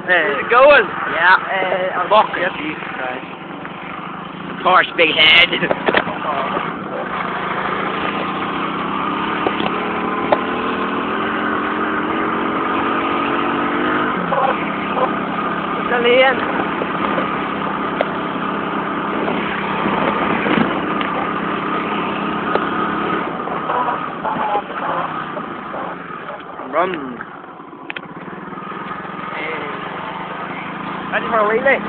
Where's it going? Yeah, Fuck. Jesus Christ. Porsche big head. The lane. Run. Ready for a wheelie?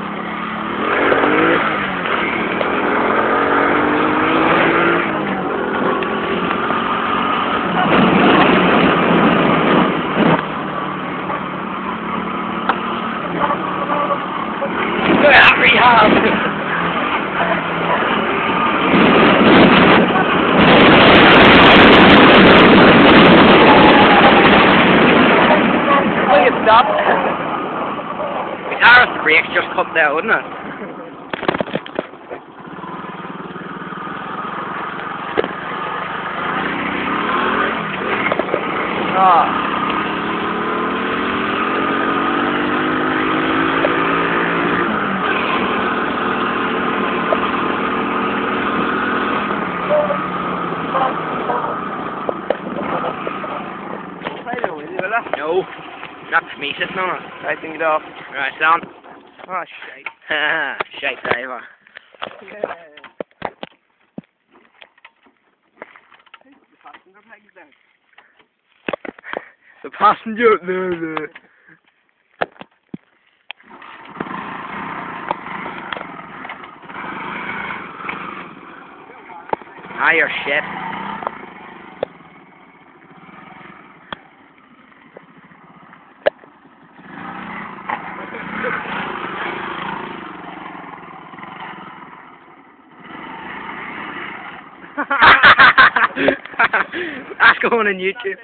Look at that rehab. Look at stop. The brakes just cut there, wouldn't it? Oh. No, not me sitting on it. I think it off. Right, down. Oh, shite. Shite driver. The passenger, no. Ah, you're shit. That's going on YouTube.